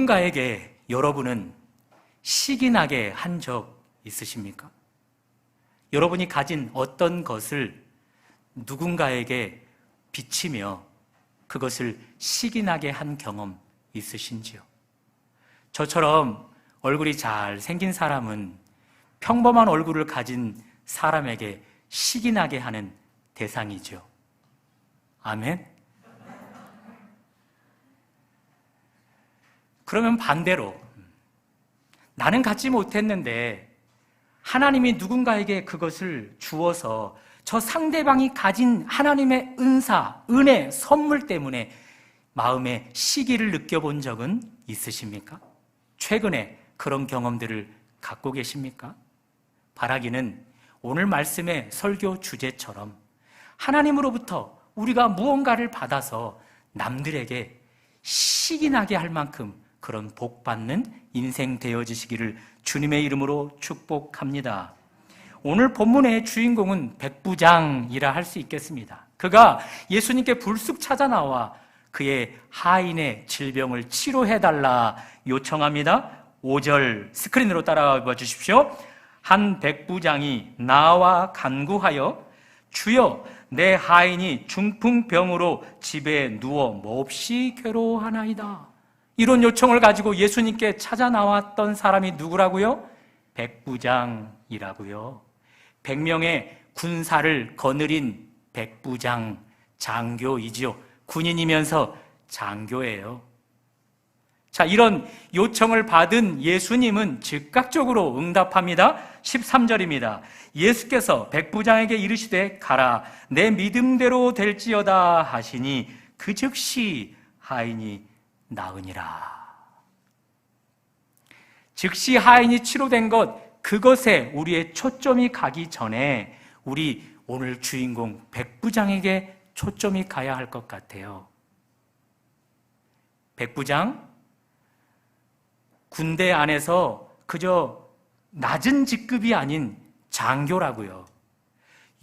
누군가에게 여러분은 시기나게 한 적 있으십니까? 여러분이 가진 어떤 것을 누군가에게 비치며 그것을 시기나게 한 경험 있으신지요? 저처럼 얼굴이 잘 생긴 사람은 평범한 얼굴을 가진 사람에게 시기나게 하는 대상이죠. 아멘? 그러면 반대로 나는 갖지 못했는데 하나님이 누군가에게 그것을 주어서 저 상대방이 가진 하나님의 은사, 은혜, 선물 때문에 마음에 시기를 느껴본 적은 있으십니까? 최근에 그런 경험들을 갖고 계십니까? 바라기는 오늘 말씀의 설교 주제처럼 하나님으로부터 우리가 무언가를 받아서 남들에게 시기나게 할 만큼 그런 복받는 인생 되어지시기를 주님의 이름으로 축복합니다. 오늘 본문의 주인공은 백부장이라 할 수 있겠습니다. 그가 예수님께 불쑥 찾아 나와 그의 하인의 질병을 치료해달라 요청합니다. 5절 스크린으로 따라와 주십시오. 한 백부장이 나와 간구하여 주여 내 하인이 중풍병으로 집에 누워 몹시 괴로워하나이다. 이런 요청을 가지고 예수님께 찾아 나왔던 사람이 누구라고요? 백부장이라고요. 100명의 군사를 거느린 백부장, 장교이지요. 군인이면서 장교예요. 자, 이런 요청을 받은 예수님은 즉각적으로 응답합니다. 13절입니다. 예수께서 백부장에게 이르시되 가라 내 믿음대로 될지어다 하시니 그 즉시 하인이 나으니라. 즉시 하인이 치료된 것, 그것에 우리의 초점이 가기 전에 우리 오늘 주인공 백부장에게 초점이 가야 할 것 같아요. 백부장, 군대 안에서 그저 낮은 직급이 아닌 장교라고요.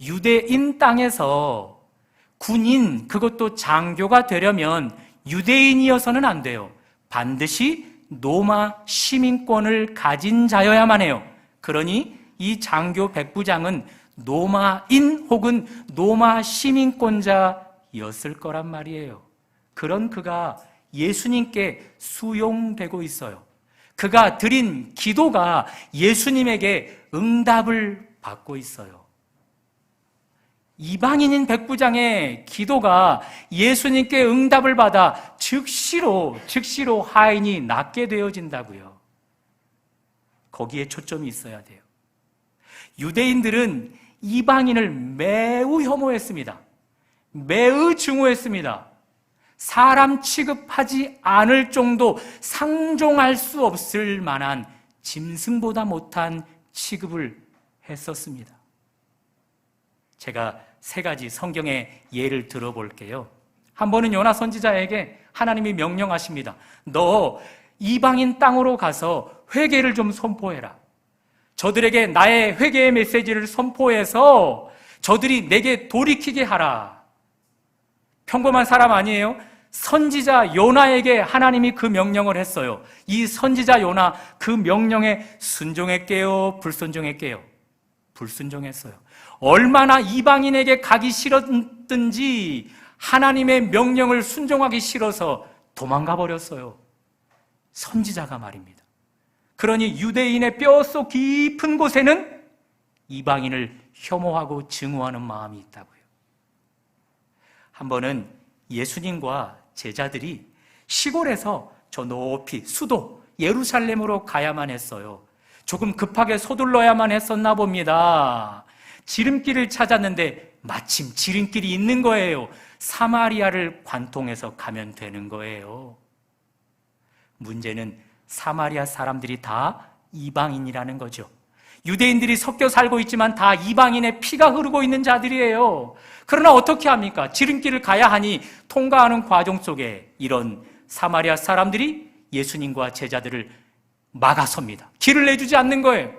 유대인 땅에서 군인, 그것도 장교가 되려면 유대인이어서는 안 돼요. 반드시 로마 시민권을 가진 자여야만 해요. 그러니 이 장교 백부장은 로마인 혹은 로마 시민권자였을 거란 말이에요. 그런 그가 예수님께 수용되고 있어요. 그가 드린 기도가 예수님에게 응답을 받고 있어요. 이방인인 백부장의 기도가 예수님께 응답을 받아 즉시로 하인이 낫게 되어진다고요. 거기에 초점이 있어야 돼요. 유대인들은 이방인을 매우 혐오했습니다. 매우 증오했습니다. 사람 취급하지 않을 정도, 상종할 수 없을 만한 짐승보다 못한 취급을 했었습니다. 제가 3가지 성경의 예를 들어볼게요. 한 번은 요나 선지자에게 하나님이 명령하십니다. 너 이방인 땅으로 가서 회개를 좀 선포해라. 저들에게 나의 회개의 메시지를 선포해서 저들이 내게 돌이키게 하라. 평범한 사람 아니에요? 선지자 요나에게 하나님이 그 명령을 했어요. 이 선지자 요나 그 명령에 순종했게요? 불순종했게요? 불순종했어요. 얼마나 이방인에게 가기 싫었든지 하나님의 명령을 순종하기 싫어서 도망가 버렸어요. 선지자가 말입니다. 그러니 유대인의 뼛속 깊은 곳에는 이방인을 혐오하고 증오하는 마음이 있다고요. 한 번은 예수님과 제자들이 시골에서 저 높이 수도 예루살렘으로 가야만 했어요. 조금 급하게 서둘러야만 했었나 봅니다. 지름길을 찾았는데 마침 지름길이 있는 거예요. 사마리아를 관통해서 가면 되는 거예요. 문제는 사마리아 사람들이 다 이방인이라는 거죠. 유대인들이 섞여 살고 있지만 다 이방인의 피가 흐르고 있는 자들이에요. 그러나 어떻게 합니까? 지름길을 가야 하니 통과하는 과정 속에 이런 사마리아 사람들이 예수님과 제자들을 막아섭니다. 길을 내주지 않는 거예요.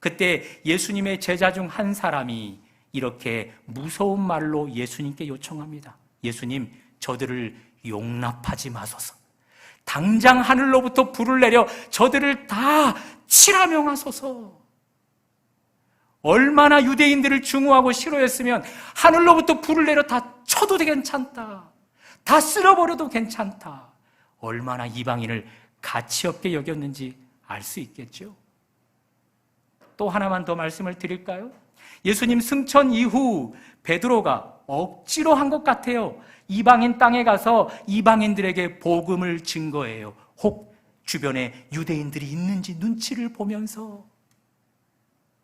그때 예수님의 제자 중 한 사람이 이렇게 무서운 말로 예수님께 요청합니다. 예수님, 저들을 용납하지 마소서. 당장 하늘로부터 불을 내려 저들을 다 치라 명하소서. 얼마나 유대인들을 증오하고 싫어했으면 하늘로부터 불을 내려 다 쳐도 괜찮다, 다 쓸어버려도 괜찮다, 얼마나 이방인을 가치없게 여겼는지 알 수 있겠죠. 또 하나만 더 말씀을 드릴까요? 예수님 승천 이후 베드로가 억지로 한 것 같아요. 이방인 땅에 가서 이방인들에게 복음을 증거해요. 혹 주변에 유대인들이 있는지 눈치를 보면서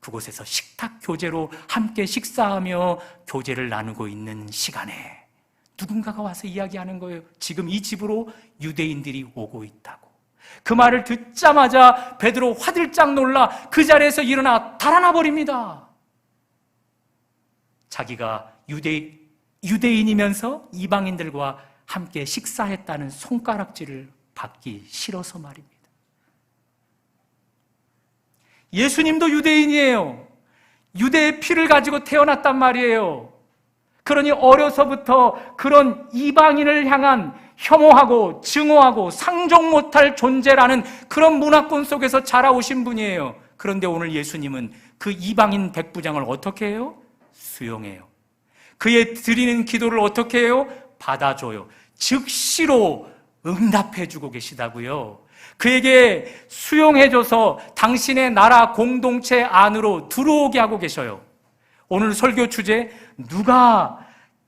그곳에서 식탁 교제로 함께 식사하며 교제를 나누고 있는 시간에 누군가가 와서 이야기하는 거예요. 지금 이 집으로 유대인들이 오고 있다고. 그 말을 듣자마자 베드로 화들짝 놀라 그 자리에서 일어나 달아나 버립니다. 자기가 유대인이면서 이방인들과 함께 식사했다는 손가락질을 받기 싫어서 말입니다. 예수님도 유대인이에요. 유대의 피를 가지고 태어났단 말이에요. 그러니 어려서부터 그런 이방인을 향한 혐오하고 증오하고 상종 못할 존재라는 그런 문화권 속에서 자라오신 분이에요. 그런데 오늘 예수님은 그 이방인 백부장을 어떻게 해요? 수용해요. 그의 드리는 기도를 어떻게 해요? 받아줘요. 즉시로 응답해주고 계시다고요. 그에게 수용해줘서 당신의 나라 공동체 안으로 들어오게 하고 계셔요. 오늘 설교 주제, 누가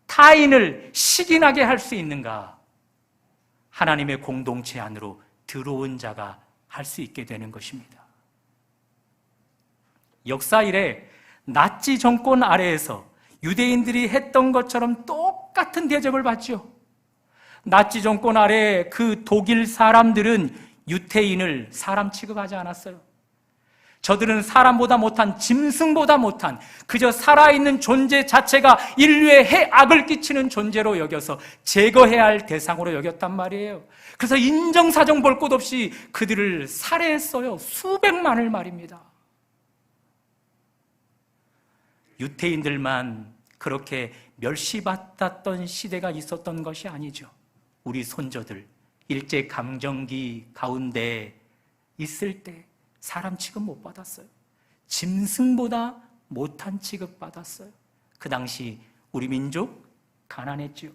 타인을 시기나게 할 수 있는가? 하나님의 공동체 안으로 들어온 자가 할 수 있게 되는 것입니다. 역사 이래 나치 정권 아래에서 유대인들이 했던 것처럼 똑같은 대접을 받죠. 나치 정권 아래 그 독일 사람들은 유태인을 사람 취급하지 않았어요. 저들은 사람보다 못한, 짐승보다 못한, 그저 살아있는 존재 자체가 인류에 해악을 끼치는 존재로 여겨서 제거해야 할 대상으로 여겼단 말이에요. 그래서 인정사정 볼 것 없이 그들을 살해했어요. 수백만을 말입니다. 유태인들만 그렇게 멸시받았던 시대가 있었던 것이 아니죠. 우리 손자들 일제강점기 가운데 있을 때 사람 취급 못 받았어요. 짐승보다 못한 취급 받았어요. 그 당시 우리 민족 가난했죠.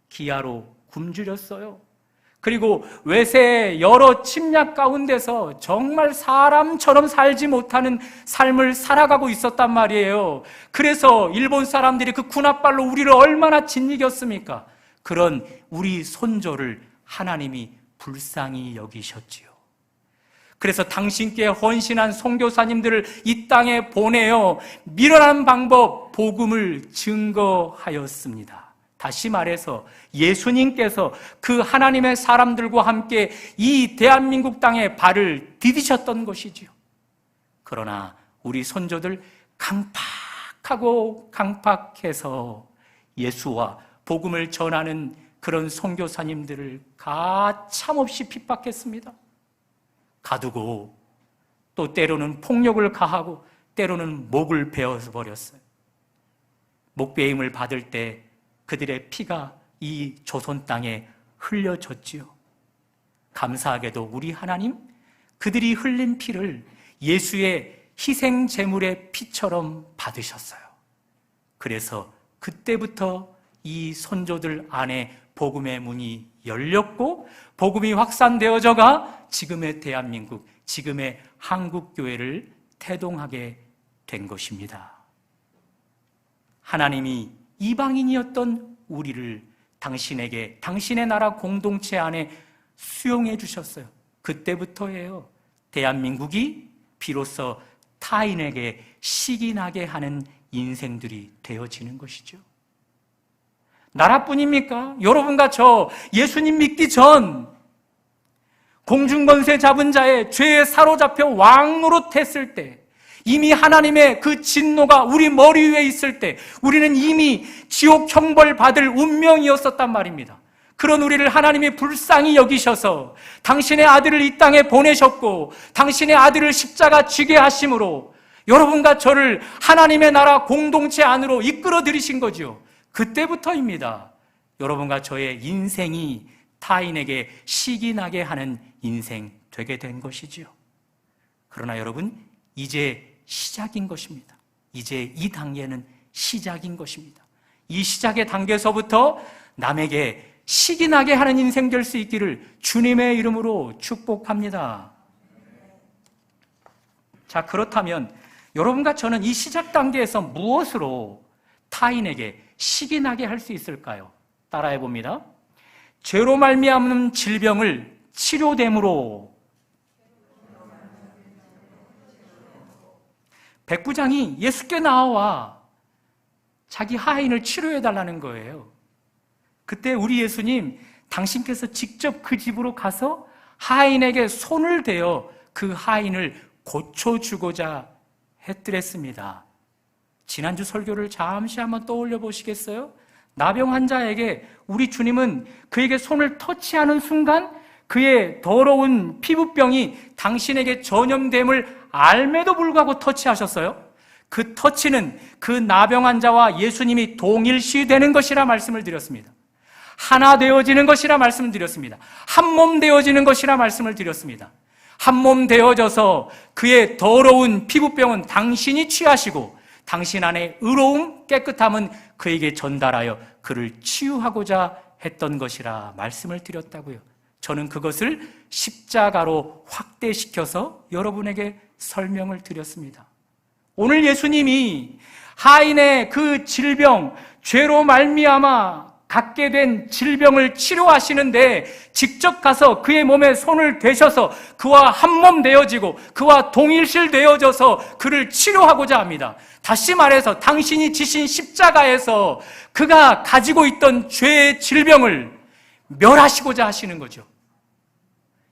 기아로 굶주렸어요. 그리고 외세의 여러 침략 가운데서 정말 사람처럼 살지 못하는 삶을 살아가고 있었단 말이에요. 그래서 일본 사람들이 그 군합발로 우리를 얼마나 짓이겼습니까? 그런 우리 손조를 하나님이 불쌍히 여기셨지요. 그래서 당신께 헌신한 선교사님들을 이 땅에 보내어 밀어난 방법, 복음을 증거하였습니다. 다시 말해서 예수님께서 그 하나님의 사람들과 함께 이 대한민국 땅에 발을 디디셨던 것이지요. 그러나 우리 선조들 강팍하고 강팍해서 예수와 복음을 전하는 그런 선교사님들을 가참없이 핍박했습니다. 가두고 또 때로는 폭력을 가하고 때로는 목을 베어버렸어요. 목베임을 받을 때 그들의 피가 이 조선 땅에 흘려졌지요. 감사하게도 우리 하나님, 그들이 흘린 피를 예수의 희생 제물의 피처럼 받으셨어요. 그래서 그때부터 이 선조들 안에 복음의 문이 열렸고 복음이 확산되어져가 지금의 대한민국, 지금의 한국교회를 태동하게 된 것입니다. 하나님이 이방인이었던 우리를 당신에게, 당신의 나라 공동체 안에 수용해 주셨어요. 그때부터예요. 대한민국이 비로소 타인에게 시기나게 하는 인생들이 되어지는 것이죠. 나라뿐입니까? 여러분과 저 예수님 믿기 전 공중권세 잡은 자의 죄에 사로잡혀 왕노릇했을 때, 이미 하나님의 그 진노가 우리 머리 위에 있을 때 우리는 이미 지옥 형벌 받을 운명이었었단 말입니다. 그런 우리를 하나님이 불쌍히 여기셔서 당신의 아들을 이 땅에 보내셨고 당신의 아들을 십자가 지게 하심으로 여러분과 저를 하나님의 나라 공동체 안으로 이끌어 들이신 거죠. 그때부터입니다. 여러분과 저의 인생이 타인에게 시기나게 하는 인생 되게 된 것이지요. 그러나 여러분, 이제 시작인 것입니다. 이제 이 단계는 시작인 것입니다. 이 시작의 단계에서부터 남에게 시기나게 하는 인생 될 수 있기를 주님의 이름으로 축복합니다. 자, 그렇다면 여러분과 저는 이 시작 단계에서 무엇으로 타인에게 시기나게 할 수 있을까요? 따라해 봅니다. 죄로 말미암는 질병을 치료됨으로. 백부장이 예수께 나와 자기 하인을 치료해 달라는 거예요. 그때 우리 예수님, 당신께서 직접 그 집으로 가서 하인에게 손을 대어 그 하인을 고쳐주고자 했더랬습니다. 지난주 설교를 잠시 한번 떠올려 보시겠어요? 나병 환자에게 우리 주님은 그에게 손을 터치하는 순간 그의 더러운 피부병이 당신에게 전염됨을 알매도 불구하고 터치하셨어요. 그 터치는 그 나병 환자와 예수님이 동일시되는 것이라 말씀을 드렸습니다. 하나 되어지는 것이라 말씀을 드렸습니다. 한 몸 되어지는 것이라 말씀을 드렸습니다. 한 몸 되어져서 그의 더러운 피부병은 당신이 취하시고 당신 안에 의로움, 깨끗함은 그에게 전달하여 그를 치유하고자 했던 것이라 말씀을 드렸다고요. 저는 그것을 십자가로 확대시켜서 여러분에게 설명을 드렸습니다. 오늘 예수님이 하인의 그 질병, 죄로 말미암아 갖게 된 질병을 치료하시는데 직접 가서 그의 몸에 손을 대셔서 그와 한몸 되어지고 그와 동일실 되어져서 그를 치료하고자 합니다. 다시 말해서 당신이 지신 십자가에서 그가 가지고 있던 죄의 질병을 멸하시고자 하시는 거죠.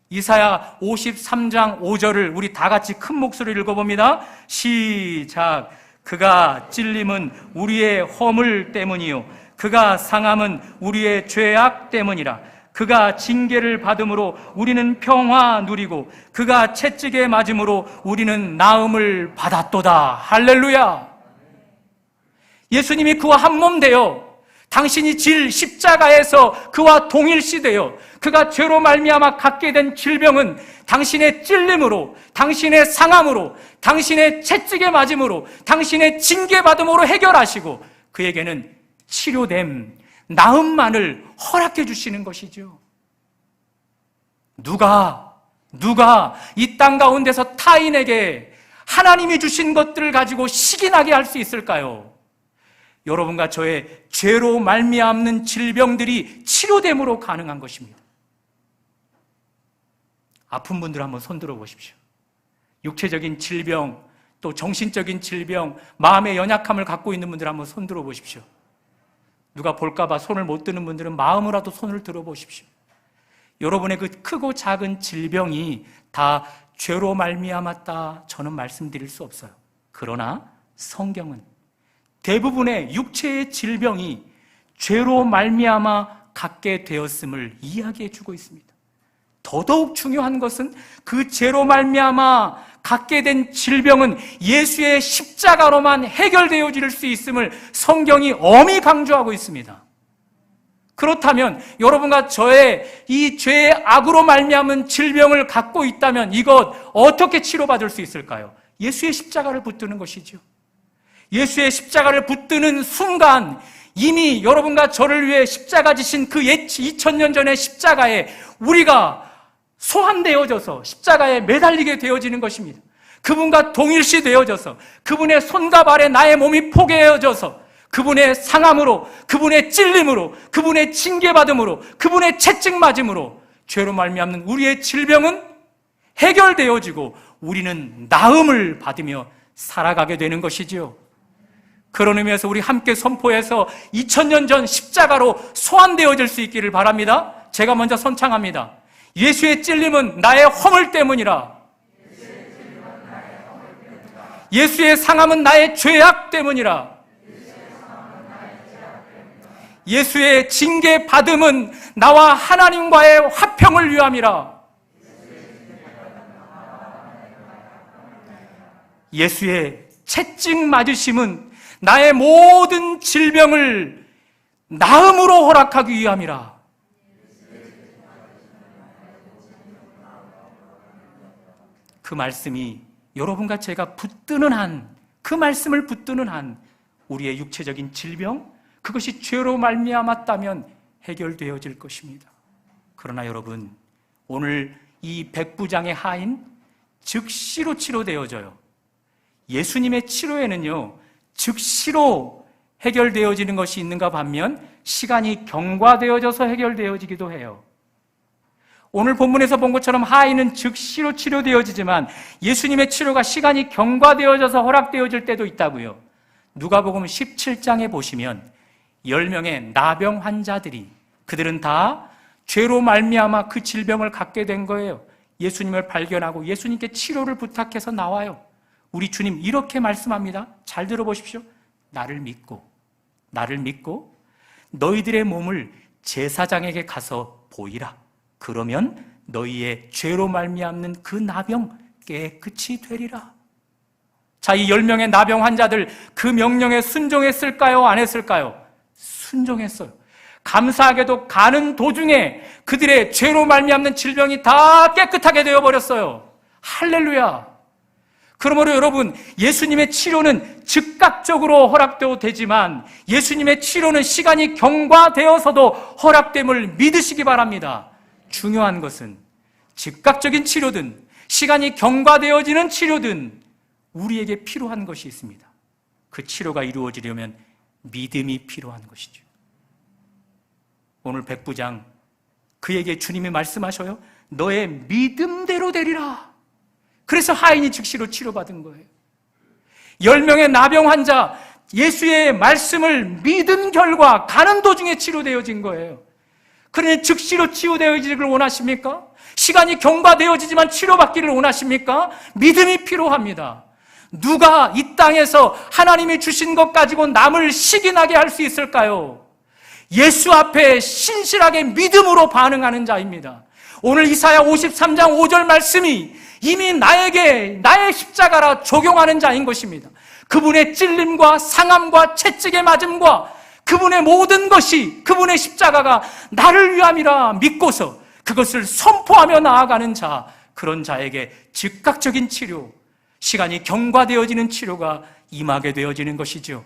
이사야 53장 5절을 우리 다 같이 큰 목소리로 읽어봅니다. 시작. 그가 찔림은 우리의 허물 때문이요 그가 상함은 우리의 죄악 때문이라. 그가 징계를 받음으로 우리는 평화 누리고 그가 채찍에 맞음으로 우리는 나음을 받았도다. 할렐루야. 예수님이 그와 한몸 되어 당신이 질 십자가에서 그와 동일시되어 그가 죄로 말미암아 갖게 된 질병은 당신의 찔림으로, 당신의 상함으로, 당신의 채찍에 맞음으로, 당신의 징계받음으로 해결하시고 그에게는 치료됨, 나음만을 허락해 주시는 것이죠. 누가 이 땅 가운데서 타인에게 하나님이 주신 것들을 가지고 시기나게 할 수 있을까요? 여러분과 저의 죄로 말미암는 질병들이 치료됨으로 가능한 것입니다. 아픈 분들 한번 손들어 보십시오. 육체적인 질병, 또 정신적인 질병, 마음의 연약함을 갖고 있는 분들 한번 손들어 보십시오. 누가 볼까봐 손을 못 드는 분들은 마음으로라도 손을 들어 보십시오. 여러분의 그 크고 작은 질병이 다 죄로 말미암았다 저는 말씀드릴 수 없어요. 그러나 성경은 대부분의 육체의 질병이 죄로 말미암아 갖게 되었음을 이야기해 주고 있습니다. 더더욱 중요한 것은 그 죄로 말미암아 갖게 된 질병은 예수의 십자가로만 해결되어질 수 있음을 성경이 엄히 강조하고 있습니다. 그렇다면 여러분과 저의 이 죄의 악으로 말미암은 질병을 갖고 있다면 이것 어떻게 치료받을 수 있을까요? 예수의 십자가를 붙드는 것이죠. 예수의 십자가를 붙드는 순간 이미 여러분과 저를 위해 십자가 지신 그 옛 2000년 전의 십자가에 우리가 소환되어져서 십자가에 매달리게 되어지는 것입니다. 그분과 동일시 되어져서 그분의 손과 발에 나의 몸이 포개어져서 그분의 상함으로, 그분의 찔림으로, 그분의 징계받음으로, 그분의 채찍 맞음으로 죄로 말미암는 우리의 질병은 해결되어지고 우리는 나음을 받으며 살아가게 되는 것이지요. 그런 의미에서 우리 함께 선포해서 2000년 전 십자가로 소환되어질 수 있기를 바랍니다. 제가 먼저 선창합니다. 예수의 찔림은 나의 허물 때문이라. 예수의 상함은 나의 죄악 때문이라. 예수의 징계 받음은 나와 하나님과의 화평을 위함이라. 예수의 채찍 맞으심은 나의 모든 질병을 나음으로 허락하기 위함이라. 그 말씀이 여러분과 제가 붙드는 한, 그 말씀을 붙드는 한 우리의 육체적인 질병, 그것이 죄로 말미암았다면 해결되어질 것입니다. 그러나 여러분, 오늘 이 백부장의 하인 즉시로 치료되어져요. 예수님의 치료에는요, 즉시로 해결되어지는 것이 있는가 반면 시간이 경과되어져서 해결되어지기도 해요. 오늘 본문에서 본 것처럼 하인은 즉시로 치료되어지지만 예수님의 치료가 시간이 경과되어져서 허락되어질 때도 있다고요. 누가복음 17장에 보시면 10명의 나병 환자들이, 그들은 다 죄로 말미암아 그 질병을 갖게 된 거예요. 예수님을 발견하고 예수님께 치료를 부탁해서 나와요. 우리 주님 이렇게 말씀합니다. 잘 들어보십시오. 나를 믿고 너희들의 몸을 제사장에게 가서 보이라. 그러면 너희의 죄로 말미암는 그 나병 깨끗이 되리라. 자, 이 10명의 나병 환자들 그 명령에 순종했을까요? 안 했을까요? 순종했어요. 감사하게도 가는 도중에 그들의 죄로 말미암는 질병이 다 깨끗하게 되어버렸어요. 할렐루야. 그러므로 여러분, 예수님의 치료는 즉각적으로 허락되어도 되지만 예수님의 치료는 시간이 경과되어서도 허락됨을 믿으시기 바랍니다. 중요한 것은 즉각적인 치료든 시간이 경과되어지는 치료든 우리에게 필요한 것이 있습니다. 그 치료가 이루어지려면 믿음이 필요한 것이죠. 오늘 백부장, 그에게 주님이 말씀하셔요. 너의 믿음대로 되리라. 그래서 하인이 즉시로 치료받은 거예요. 10명의 나병 환자, 예수의 말씀을 믿은 결과 가는 도중에 치료되어진 거예요. 그러니 즉시로 치유되어지기를 원하십니까? 시간이 경과되어지지만 치료받기를 원하십니까? 믿음이 필요합니다. 누가 이 땅에서 하나님이 주신 것 가지고 남을 시기나게 할 수 있을까요? 예수 앞에 신실하게 믿음으로 반응하는 자입니다. 오늘 이사야 53장 5절 말씀이 이미 나에게 나의 십자가라 적용하는 자인 것입니다. 그분의 찔림과 상함과 채찍의 맞음과 그분의 모든 것이, 그분의 십자가가 나를 위함이라 믿고서 그것을 선포하며 나아가는 자, 그런 자에게 즉각적인 치료, 시간이 경과되어지는 치료가 임하게 되어지는 것이죠.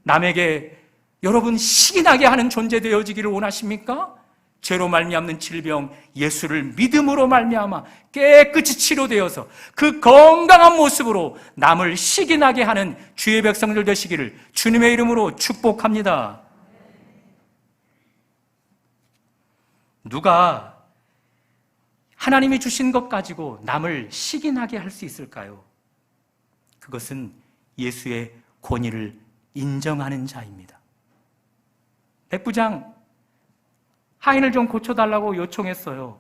남에게 여러분 시기나게 하는 존재 되어지기를 원하십니까? 죄로 말미암는 질병, 예수를 믿음으로 말미암아 깨끗이 치료되어서 그 건강한 모습으로 남을 시기나게 하는 주의 백성들 되시기를 주님의 이름으로 축복합니다. 누가 하나님이 주신 것 가지고 남을 시기나게 할 수 있을까요? 그것은 예수의 권위를 인정하는 자입니다. 백부장, 하인을 좀 고쳐달라고 요청했어요.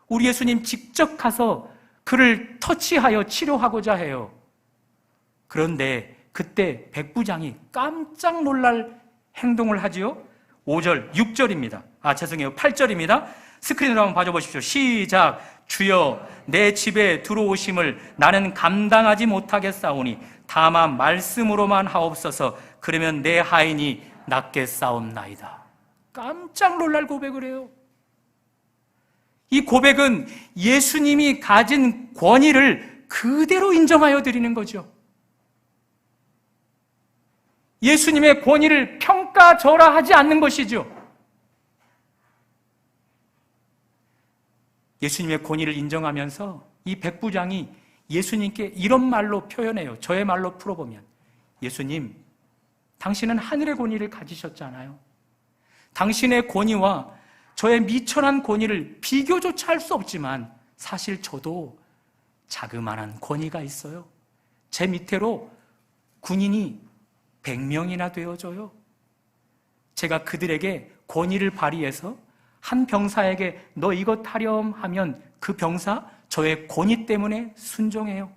우리 예수님 직접 가서 그를 터치하여 치료하고자 해요. 그런데 그때 백부장이 깜짝 놀랄 행동을 하지요. 5절, 6절입니다. 죄송해요. 8절입니다. 스크린으로 한번 봐줘보십시오. 시작. 주여, 내 집에 들어오심을 나는 감당하지 못하겠사오니 다만 말씀으로만 하옵소서. 그러면 내 하인이 낫게 싸움나이다. 깜짝 놀랄 고백을 해요. 이 고백은 예수님이 가진 권위를 그대로 인정하여 드리는 거죠. 예수님의 권위를 평가절하하지 않는 것이죠. 예수님의 권위를 인정하면서 이 백부장이 예수님께 이런 말로 표현해요. 저의 말로 풀어보면, 예수님, 당신은 하늘의 권위를 가지셨잖아요. 당신의 권위와 저의 미천한 권위를 비교조차 할 수 없지만 사실 저도 자그마한 권위가 있어요. 제 밑으로 군인이 100명이나 되어져요. 제가 그들에게 권위를 발휘해서 한 병사에게 너 이것 하렴 하면 그 병사 저의 권위 때문에 순종해요.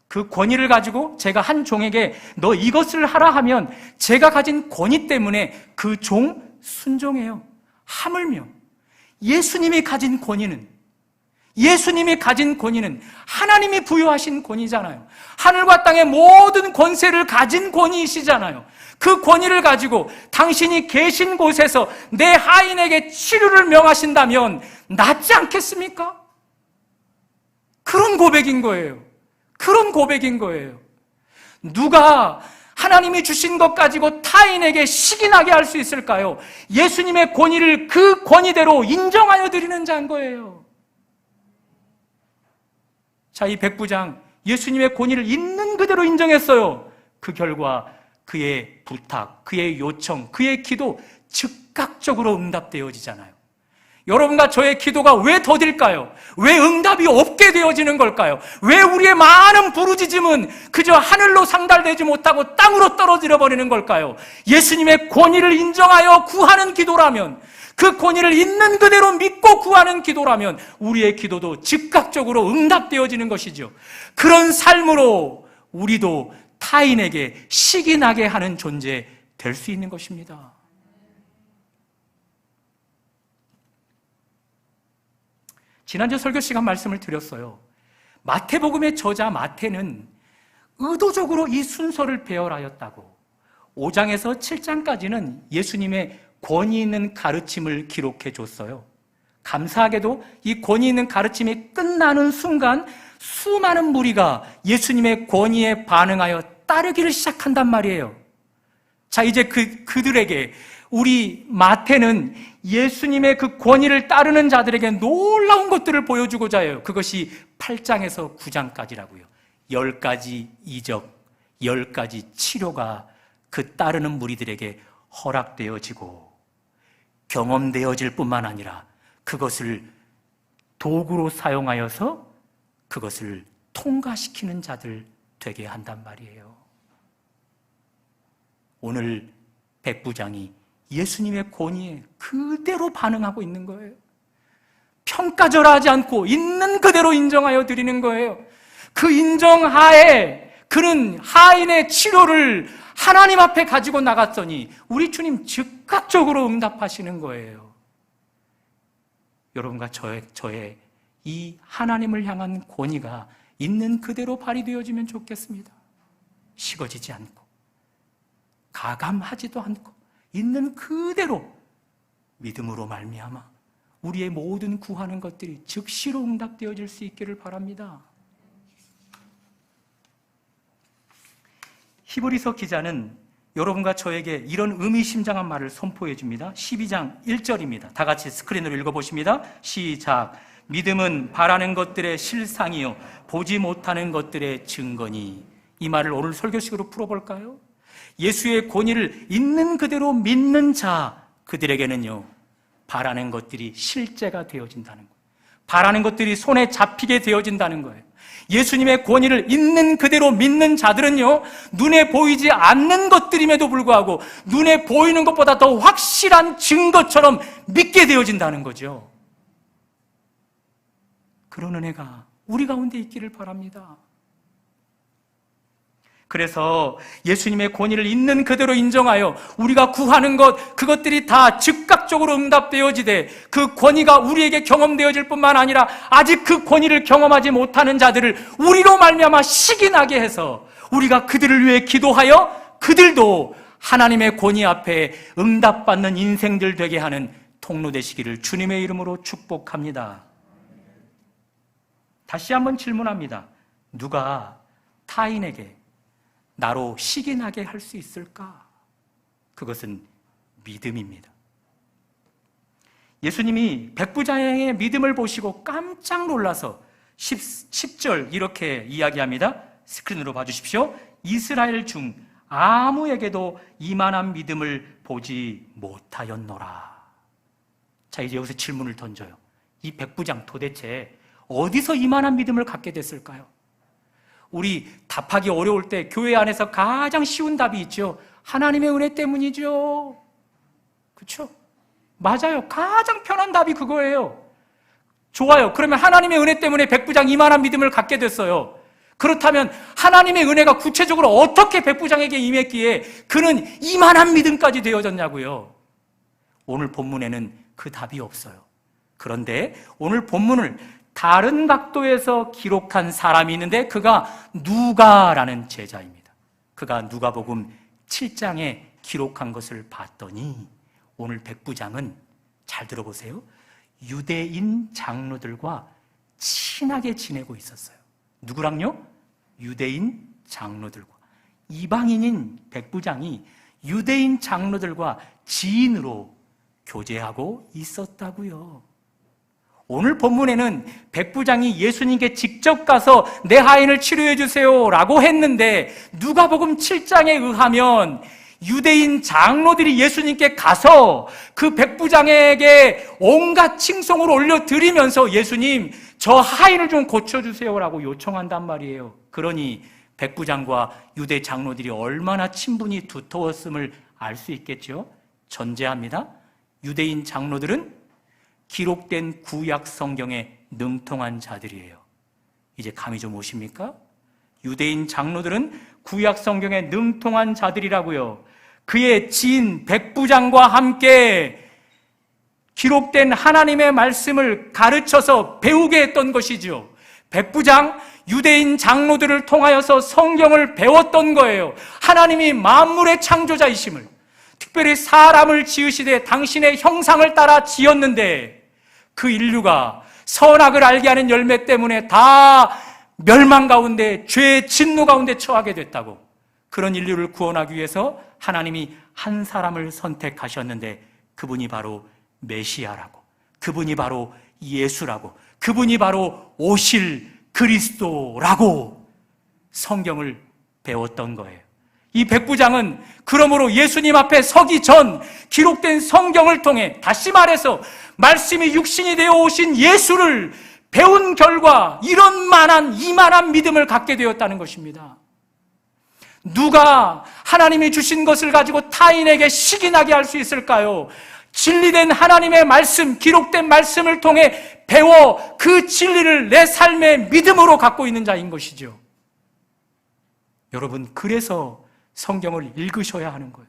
그 권위를 가지고 제가 한 종에게 너 이것을 하라 하면 제가 가진 권위 때문에 그 종 순종해요. 하물며 예수님이 가진 권위는 하나님이 부여하신 권위잖아요. 하늘과 땅의 모든 권세를 가진 권위이시잖아요. 그 권위를 가지고 당신이 계신 곳에서 내 하인에게 치료를 명하신다면 낫지 않겠습니까? 그러면 그런 고백인 거예요. 그런 고백인 거예요. 누가 하나님이 주신 것 가지고 타인에게 시기나게 할 수 있을까요? 예수님의 권위를 그 권위대로 인정하여 드리는 자인 거예요. 자, 이 백부장, 예수님의 권위를 있는 그대로 인정했어요. 그 결과 그의 부탁, 그의 요청, 그의 기도 즉각적으로 응답되어지잖아요. 여러분과 저의 기도가 왜 더딜까요? 왜 응답이 없게 되어지는 걸까요? 왜 우리의 많은 부르짖음은 그저 하늘로 상달되지 못하고 땅으로 떨어져 버리는 걸까요? 예수님의 권위를 인정하여 구하는 기도라면, 그 권위를 있는 그대로 믿고 구하는 기도라면 우리의 기도도 즉각적으로 응답되어지는 것이죠. 그런 삶으로 우리도 타인에게 식이 나게 하는 존재 될 수 있는 것입니다. 지난주 설교 시간 말씀을 드렸어요. 마태복음의 저자 마태는 의도적으로 이 순서를 배열하였다고. 5장에서 7장까지는 예수님의 권위 있는 가르침을 기록해 줬어요. 감사하게도 이 권위 있는 가르침이 끝나는 순간 수많은 무리가 예수님의 권위에 반응하여 따르기를 시작한단 말이에요. 자, 이제 그들에게 우리 마태는 예수님의 그 권위를 따르는 자들에게 놀라운 것들을 보여주고자 해요. 그것이 8장에서 9장까지라고요. 10가지 이적, 10가지 치료가 그 따르는 무리들에게 허락되어지고 경험되어질 뿐만 아니라 그것을 도구로 사용하여서 그것을 통과시키는 자들 되게 한단 말이에요. 오늘 백부장이 예수님의 권위에 그대로 반응하고 있는 거예요. 평가절하지 않고 있는 그대로 인정하여 드리는 거예요. 그 인정하에 그는 하인의 치료를 하나님 앞에 가지고 나갔더니 우리 주님 즉각적으로 응답하시는 거예요. 여러분과 저의 이 하나님을 향한 권위가 있는 그대로 발휘되어지면 좋겠습니다. 식어지지 않고 가감하지도 않고 있는 그대로 믿음으로 말미암아 우리의 모든 구하는 것들이 즉시로 응답되어질 수 있기를 바랍니다. 히브리서 기자는 여러분과 저에게 이런 의미심장한 말을 선포해 줍니다. 12장 1절입니다. 다 같이 스크린으로 읽어보십니다. 시작. 믿음은 바라는 것들의 실상이요 보지 못하는 것들의 증거니. 이 말을 오늘 설교식으로 풀어볼까요? 예수의 권위를 있는 그대로 믿는 자, 그들에게는요 바라는 것들이 실제가 되어진다는 거예요. 바라는 것들이 손에 잡히게 되어진다는 거예요. 예수님의 권위를 있는 그대로 믿는 자들은요 눈에 보이지 않는 것들임에도 불구하고 눈에 보이는 것보다 더 확실한 증거처럼 믿게 되어진다는 거죠. 그런 은혜가 우리 가운데 있기를 바랍니다. 그래서 예수님의 권위를 있는 그대로 인정하여 우리가 구하는 것, 그것들이 다 즉각적으로 응답되어지되 그 권위가 우리에게 경험되어질 뿐만 아니라 아직 그 권위를 경험하지 못하는 자들을 우리로 말미암아 식이 나게 해서 우리가 그들을 위해 기도하여 그들도 하나님의 권위 앞에 응답받는 인생들 되게 하는 통로 되시기를 주님의 이름으로 축복합니다. 다시 한번 질문합니다. 누가 타인에게 나로 식이 나게 할 수 있을까? 그것은 믿음입니다. 예수님이 백부장의 믿음을 보시고 깜짝 놀라서 10절 이렇게 이야기합니다. 스크린으로 봐주십시오. 이스라엘 중 아무에게도 이만한 믿음을 보지 못하였노라. 자, 이제 여기서 질문을 던져요. 이 백부장 도대체 어디서 이만한 믿음을 갖게 됐을까요? 우리 답하기 어려울 때 교회 안에서 가장 쉬운 답이 있죠. 하나님의 은혜 때문이죠. 그렇죠? 맞아요. 가장 편한 답이 그거예요. 좋아요. 그러면 하나님의 은혜 때문에 백부장 이만한 믿음을 갖게 됐어요. 그렇다면 하나님의 은혜가 구체적으로 어떻게 백부장에게 임했기에 그는 이만한 믿음까지 되어졌냐고요. 오늘 본문에는 그 답이 없어요. 그런데 오늘 본문을 다른 각도에서 기록한 사람이 있는데 그가 누가라는 제자입니다. 그가 누가복음 7장에 기록한 것을 봤더니 오늘 백부장은 잘 들어보세요. 유대인 장로들과 친하게 지내고 있었어요. 누구랑요? 유대인 장로들과. 이방인인 백부장이 유대인 장로들과 지인으로 교제하고 있었다고요. 오늘 본문에는 백부장이 예수님께 직접 가서 내 하인을 치료해 주세요 라고 했는데, 누가복음 7장에 의하면 유대인 장로들이 예수님께 가서 그 백부장에게 온갖 칭송을 올려드리면서 예수님, 저 하인을 좀 고쳐주세요 라고 요청한단 말이에요. 그러니 백부장과 유대 장로들이 얼마나 친분이 두터웠음을 알 수 있겠죠. 전제합니다. 유대인 장로들은 기록된 구약 성경에 능통한 자들이에요. 이제 감이 좀 오십니까? 유대인 장로들은 구약 성경에 능통한 자들이라고요. 그의 지인 백부장과 함께 기록된 하나님의 말씀을 가르쳐서 배우게 했던 것이죠. 백부장, 유대인 장로들을 통하여서 성경을 배웠던 거예요. 하나님이 만물의 창조자이심을, 특별히 사람을 지으시되 당신의 형상을 따라 지었는데 그 인류가 선악을 알게 하는 열매 때문에 다 멸망 가운데, 죄의 진노 가운데 처하게 됐다고. 그런 인류를 구원하기 위해서 하나님이 한 사람을 선택하셨는데 그분이 바로 메시아라고, 그분이 바로 예수라고, 그분이 바로 오실 그리스도라고 성경을 배웠던 거예요. 이 백부장은 그러므로 예수님 앞에 서기 전 기록된 성경을 통해, 다시 말해서 말씀이 육신이 되어 오신 예수를 배운 결과 이만한 믿음을 갖게 되었다는 것입니다. 누가 하나님이 주신 것을 가지고 타인에게 시기나게 할 수 있을까요? 진리된 하나님의 말씀, 기록된 말씀을 통해 배워 그 진리를 내 삶의 믿음으로 갖고 있는 자인 것이죠. 여러분, 그래서 성경을 읽으셔야 하는 거예요.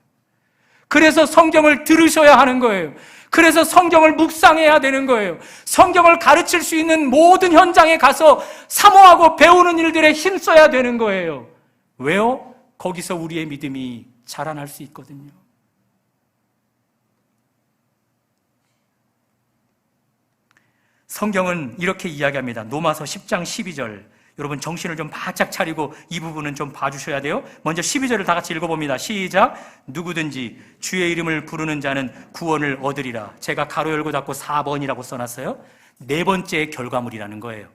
그래서 성경을 들으셔야 하는 거예요. 그래서 성경을 묵상해야 되는 거예요. 성경을 가르칠 수 있는 모든 현장에 가서 사모하고 배우는 일들에 힘써야 되는 거예요. 왜요? 거기서 우리의 믿음이 자라날 수 있거든요. 성경은 이렇게 이야기합니다. 로마서 10장 12절. 여러분 정신을 좀 바짝 차리고 이 부분은 좀 봐주셔야 돼요. 먼저 12절을 다 같이 읽어봅니다. 시작. 누구든지 주의 이름을 부르는 자는 구원을 얻으리라. 제가 가로 열고 닫고 4번이라고 써놨어요. 네 번째의 결과물이라는 거예요.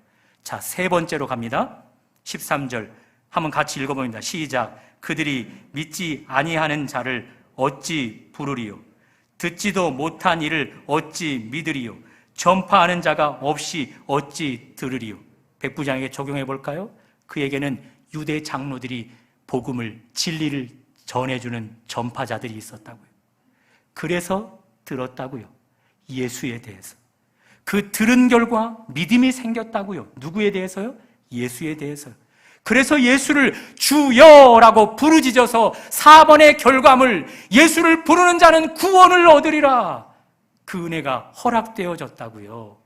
자, 세 번째로 갑니다. 13절 한번 같이 읽어봅니다. 시작. 그들이 믿지 아니하는 자를 어찌 부르리요? 듣지도 못한 이를 어찌 믿으리요? 전파하는 자가 없이 어찌 들으리요? 백부장에게 적용해 볼까요? 그에게는 유대 장로들이 복음을, 진리를 전해주는 전파자들이 있었다고요. 그래서 들었다고요. 예수에 대해서. 그 들은 결과 믿음이 생겼다고요. 누구에 대해서요? 예수에 대해서요. 그래서 예수를 주여라고 부르짖어서 4번의 결과물, 예수를 부르는 자는 구원을 얻으리라. 그 은혜가 허락되어졌다고요.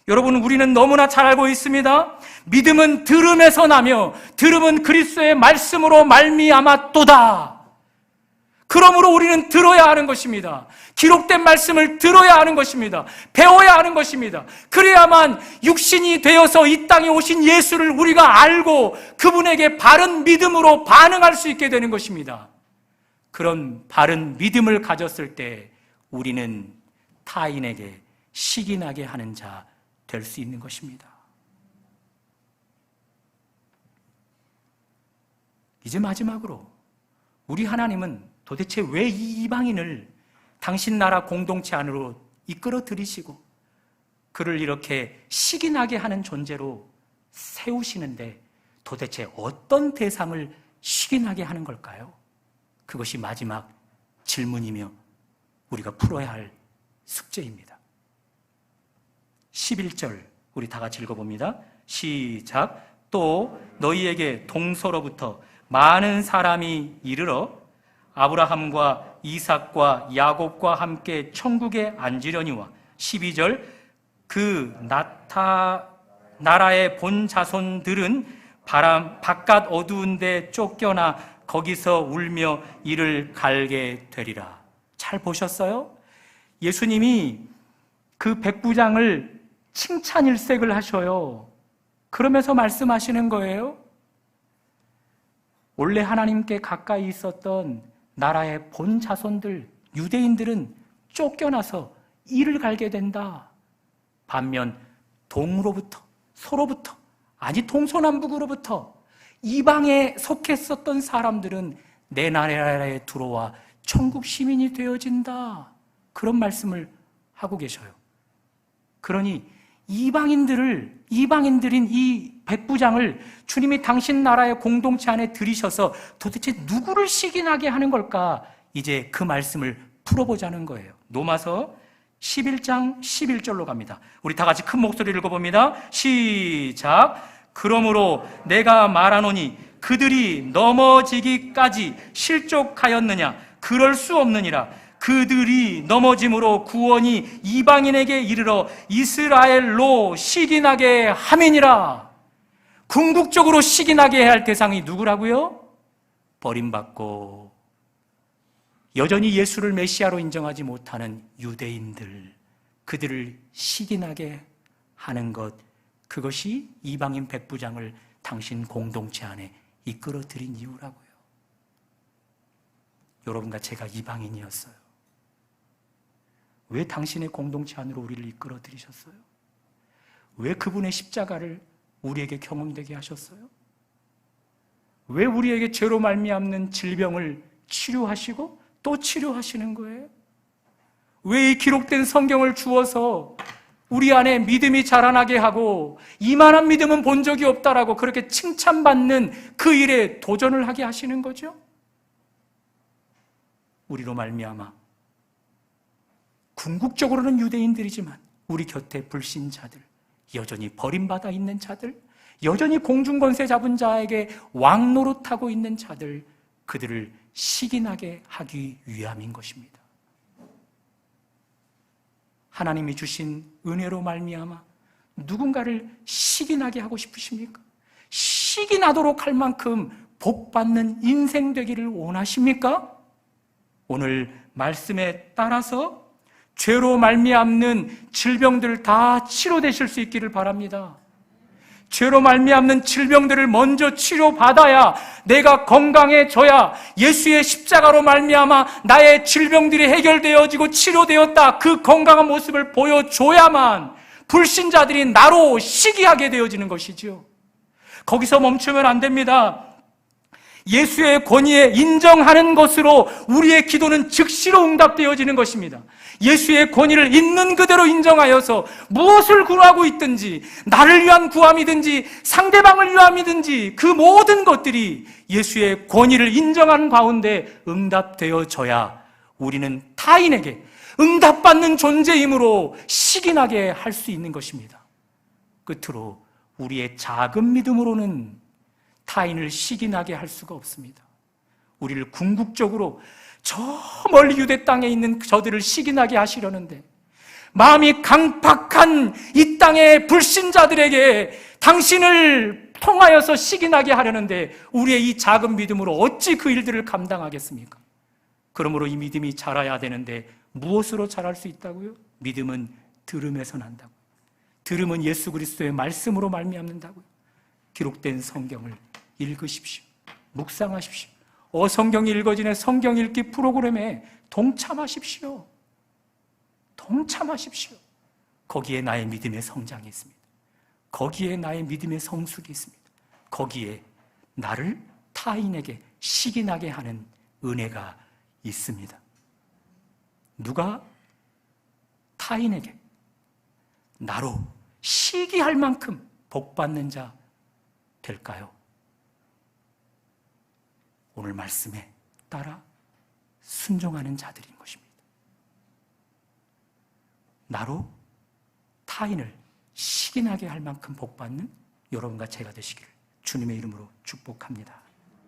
여러분, 우리는 너무나 잘 알고 있습니다. 믿음은 들음에서 나며 들음은 그리스도의 말씀으로 말미암았도다. 그러므로 우리는 들어야 하는 것입니다. 기록된 말씀을 들어야 하는 것입니다. 배워야 하는 것입니다. 그래야만 육신이 되어서 이 땅에 오신 예수를 우리가 알고 그분에게 바른 믿음으로 반응할 수 있게 되는 것입니다. 그런 바른 믿음을 가졌을 때 우리는 타인에게 시기나게 하는 자 될 수 있는 것입니다. 이제 마지막으로, 우리 하나님은 도대체 왜 이 이방인을 당신 나라 공동체 안으로 이끌어 들이시고 그를 이렇게 시기나게 하는 존재로 세우시는데 도대체 어떤 대상을 시기나게 하는 걸까요? 그것이 마지막 질문이며 우리가 풀어야 할 숙제입니다. 11절 우리 다 같이 읽어봅니다. 시작. 또 너희에게 동서로부터 많은 사람이 이르러 아브라함과 이삭과 야곱과 함께 천국에 앉으려니와 12절 그 나라의 본 자손들은 바깥 어두운 데 쫓겨나 거기서 울며 이를 갈게 되리라. 잘 보셨어요? 예수님이 그 백부장을 칭찬일색을 하셔요. 그러면서 말씀하시는 거예요. 원래 하나님께 가까이 있었던 나라의 본 자손들, 유대인들은 쫓겨나서 이를 갈게 된다. 반면 동으로부터, 서로부터, 아니 동서남북으로부터 이방에 속했었던 사람들은 내 나라에 들어와 천국 시민이 되어진다. 그런 말씀을 하고 계셔요. 그러니 이방인들인 이 백부장을 주님이 당신 나라의 공동체 안에 들이셔서 도대체 누구를 시기나게 하는 걸까? 이제 그 말씀을 풀어보자는 거예요. 로마서 11장 11절로 갑니다. 우리 다 같이 큰 목소리를 읽어봅니다. 시작. 그러므로 내가 말하노니 그들이 넘어지기까지 실족하였느냐? 그럴 수 없느니라. 그들이 넘어짐으로 구원이 이방인에게 이르러 이스라엘로 시기나게 함이니라. 궁극적으로 시기나게 해야 할 대상이 누구라고요? 버림받고 여전히 예수를 메시아로 인정하지 못하는 유대인들, 그들을 시기나게 하는 것, 그것이 이방인 백부장을 당신 공동체 안에 이끌어들인 이유라고요. 여러분과 제가 이방인이었어요. 왜 당신의 공동체 안으로 우리를 이끌어들이셨어요? 왜 그분의 십자가를 우리에게 경험되게 하셨어요? 왜 우리에게 죄로 말미암는 질병을 치료하시고 또 치료하시는 거예요? 왜 이 기록된 성경을 주어서 우리 안에 믿음이 자라나게 하고 이만한 믿음은 본 적이 없다라고 그렇게 칭찬받는 그 일에 도전을 하게 하시는 거죠? 우리로 말미암아 궁극적으로는 유대인들이지만 우리 곁에 불신자들, 여전히 버림받아 있는 자들, 여전히 공중권세 잡은 자에게 왕노릇하고 있는 자들, 그들을 시기나게 하기 위함인 것입니다. 하나님이 주신 은혜로 말미암아 누군가를 시기나게 하고 싶으십니까? 시기나도록 할 만큼 복받는 인생 되기를 원하십니까? 오늘 말씀에 따라서 죄로 말미암는 질병들 다 치료되실 수 있기를 바랍니다. 죄로 말미암는 질병들을 먼저 치료받아야 내가 건강해져야 예수의 십자가로 말미암아 나의 질병들이 해결되어지고 치료되었다, 그 건강한 모습을 보여줘야만 불신자들이 나로 시기하게 되어지는 것이지요. 거기서 멈추면 안 됩니다. 예수의 권위에 인정하는 것으로 우리의 기도는 즉시로 응답되어지는 것입니다. 예수의 권위를 있는 그대로 인정하여서 무엇을 구하고 있든지, 나를 위한 구함이든지 상대방을 위함이든지 그 모든 것들이 예수의 권위를 인정하는 가운데 응답되어져야 우리는 타인에게 응답받는 존재이므로 시기나게 할 수 있는 것입니다. 끝으로 우리의 작은 믿음으로는 타인을 시기나게 할 수가 없습니다. 우리를 궁극적으로 저 멀리 유대 땅에 있는 저들을 시기나게 하시려는데, 마음이 강팍한 이 땅의 불신자들에게 당신을 통하여서 시기나게 하려는데 우리의 이 작은 믿음으로 어찌 그 일들을 감당하겠습니까? 그러므로 이 믿음이 자라야 되는데 무엇으로 자랄 수 있다고요? 믿음은 들음에서 난다고요. 들음은 예수 그리스도의 말씀으로 말미암는다고요. 기록된 성경을 읽으십시오. 묵상하십시오. 성경이 읽어지는 성경 읽기 프로그램에 동참하십시오. 동참하십시오. 거기에 나의 믿음의 성장이 있습니다. 거기에 나의 믿음의 성숙이 있습니다. 거기에 나를 타인에게 시기나게 하는 은혜가 있습니다. 누가 타인에게 나로 시기할 만큼 복받는 자 될까요? 오늘 말씀에 따라 순종하는 자들인 것입니다. 나로 타인을 시기나게 할 만큼 복받는 여러분과 제가 되시기를 주님의 이름으로 축복합니다.